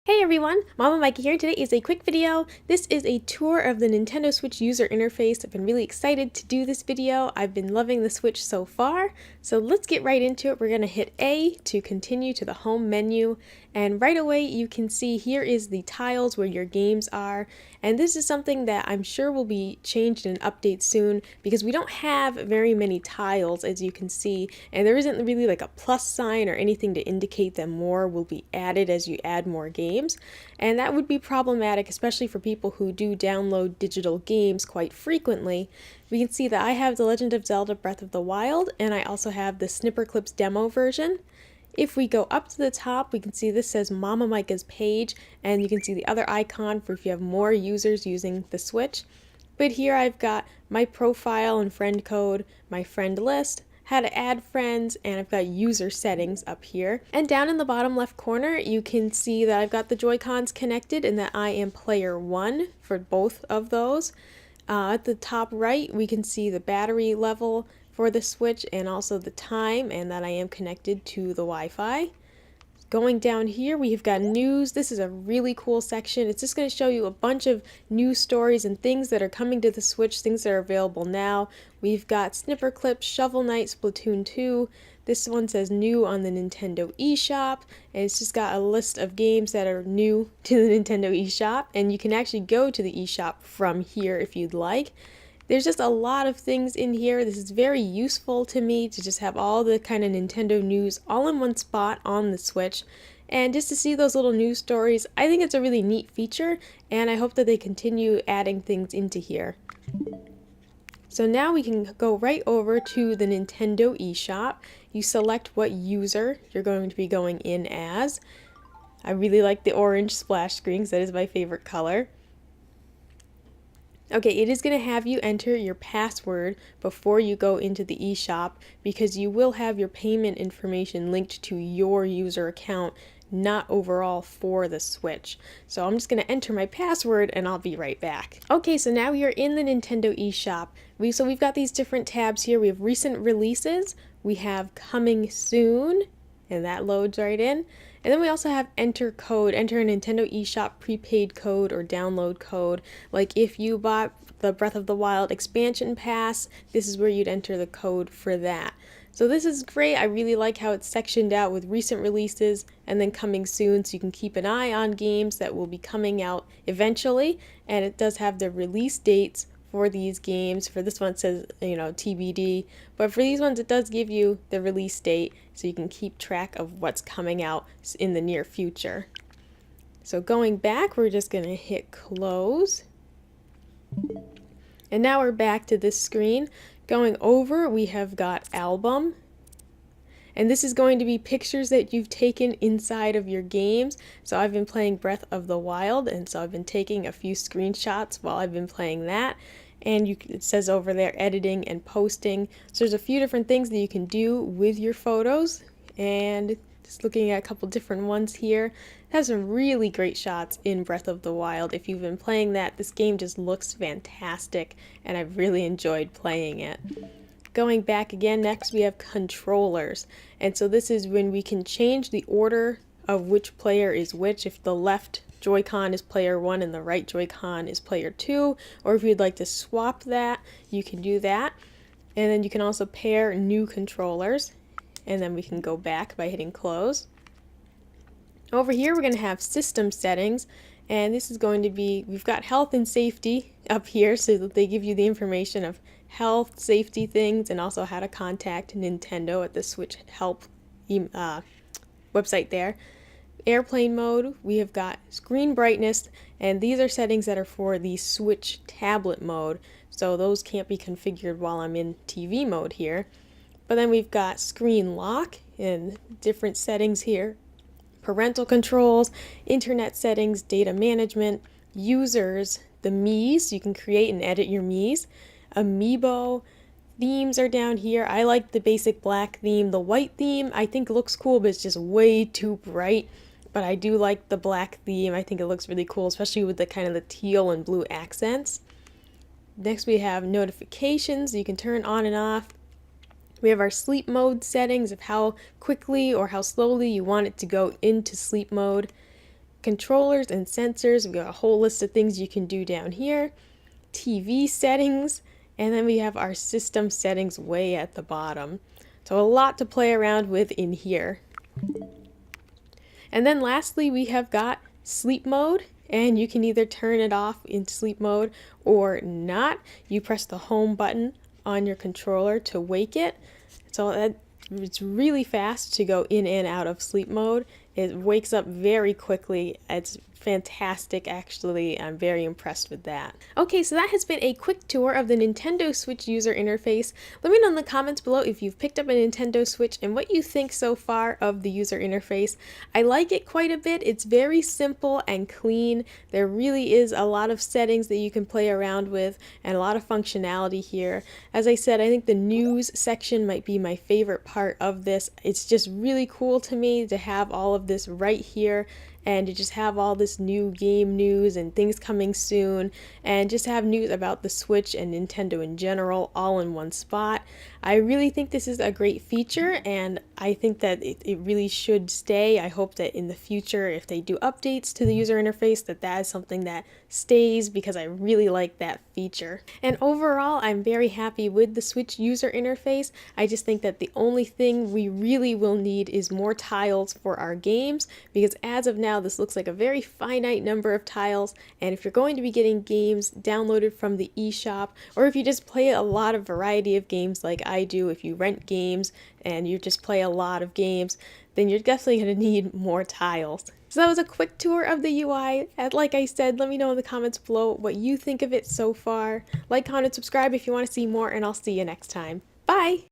Hey everyone, Mama Mikey here. Today is a quick video. This is a tour of the Nintendo Switch user interface. I've been really excited to do this video. I've been loving the Switch so far. So let's get right into it. We're going to hit A to continue to the home menu. And right away you can see here is the tiles where your games are. And this is something that I'm sure will be changed in an update soon because we don't have very many tiles, as you can see. And there isn't really like a plus sign or anything to indicate that more will be added as you add more games. And that would be problematic, especially for people who do download digital games quite frequently. We can see that I have The Legend of Zelda Breath of the Wild, and I also have the Snipperclips demo version. If we go up to the top, we can see this says Mama Micah's page, and you can see the other icon for if you have more users using the Switch. But here I've got my profile and friend code, my friend list, how to add friends, and I've got user settings up here. And down in the bottom left corner, you can see that I've got the Joy-Cons connected and that I am player 1 for both of those. At the top right, we can see the battery level for the Switch and also the time, and that I am connected to the Wi-Fi. Going down here, we've got news. This is a really cool section. It's just going to show you a bunch of news stories and things that are coming to the Switch, things that are available now. We've got Snipperclips, Shovel Knight, Splatoon 2. This one says new on the Nintendo eShop, and it's just got a list of games that are new to the Nintendo eShop, and you can actually go to the eShop from here if you'd like. There's just a lot of things in here. This is very useful to me to just have all the kind of Nintendo news all in one spot on the Switch. And just to see those little news stories, I think it's a really neat feature, and I hope that they continue adding things into here. So now we can go right over to the Nintendo eShop. You select what user you're going to be going in as. I really like the orange splash screen because that is my favorite color. Okay, it is going to have you enter your password before you go into the eShop because you will have your payment information linked to your user account, not overall for the Switch. So I'm just going to enter my password and I'll be right back. Okay, so now we are in the Nintendo eShop. We've got these different tabs here. We have recent releases, we have coming soon, and that loads right in. And then we also have enter code, enter a Nintendo eShop prepaid code or download code. Like if you bought the Breath of the Wild expansion pass, this is where you'd enter the code for that. So this is great. I really like how it's sectioned out with recent releases and then coming soon, so you can keep an eye on games that will be coming out eventually. And it does have the release dates for these games. For this one it says, TBD, but for these ones it does give you the release date so you can keep track of what's coming out in the near future. So going back, we're just going to hit close. And now we're back to this screen. Going over, we have got album. And this is going to be pictures that you've taken inside of your games. So I've been playing Breath of the Wild, and so I've been taking a few screenshots while I've been playing that. And it says over there editing and posting. So there's a few different things that you can do with your photos. And just looking at a couple different ones here. It has some really great shots in Breath of the Wild. If you've been playing that, this game just looks fantastic, and I've really enjoyed playing it. Going back again, next we have controllers, and so this is when we can change the order of which player is which. If the left Joy-Con is player 1 and the right Joy-Con is player 2, or if you'd like to swap that, you can do that. And then you can also pair new controllers, and then we can go back by hitting close. Over here we're going to have system settings, and this is going to be, we've got health and safety up here so that they give you the information of health, safety things, and also how to contact Nintendo at the Switch help website there. Airplane mode, we have got screen brightness, and these are settings that are for the Switch tablet mode, so those can't be configured while I'm in TV mode here. But then we've got screen lock and different settings here. Parental controls, internet settings, data management, users, the Miis, you can create and edit your Miis, Amiibo, themes are down here. I like the basic black theme. The white theme I think looks cool, but it's just way too bright. But I do like the black theme. I think it looks really cool, especially with the kind of the teal and blue accents. Next we have notifications. You can turn on and off. We have our sleep mode settings of how quickly or how slowly you want it to go into sleep mode. controllers and sensors. We've got a whole list of things you can do down here. TV settings, and then we have our system settings way at the bottom. So a lot to play around with in here. And then lastly, we have got sleep mode, and you can either turn it off in sleep mode or not. You press the home button on your controller to wake it. So it's really fast to go in and out of sleep mode. It wakes up very quickly. It's fantastic, actually. I'm very impressed with that. Okay, so that has been a quick tour of the Nintendo Switch user interface. Let me know in the comments below if you've picked up a Nintendo Switch and what you think so far of the user interface. I like it quite a bit. It's very simple and clean. There really is a lot of settings that you can play around with and a lot of functionality here. As I said, I think the news section might be my favorite part of this. It's just really cool to me to have all of this right here, and to just have all this new game news and things coming soon, and just have news about the Switch and Nintendo in general all in one spot. I really think this is a great feature, and I think that it really should stay. I hope that in the future, if they do updates to the user interface, that is something that stays, because I really like that feature. And overall, I'm very happy with the Switch user interface. I just think that the only thing we really will need is more tiles for our games, because as of now, this looks like a very finite number of tiles, and if you're going to be getting games downloaded from the eShop, or if you just play a lot of variety of games like I do, if you rent games and you just play a lot of games, then you're definitely going to need more tiles. So that was a quick tour of the UI. And like I said, let me know in the comments below what you think of it so far. Like, comment, subscribe if you want to see more, and I'll see you next time. Bye!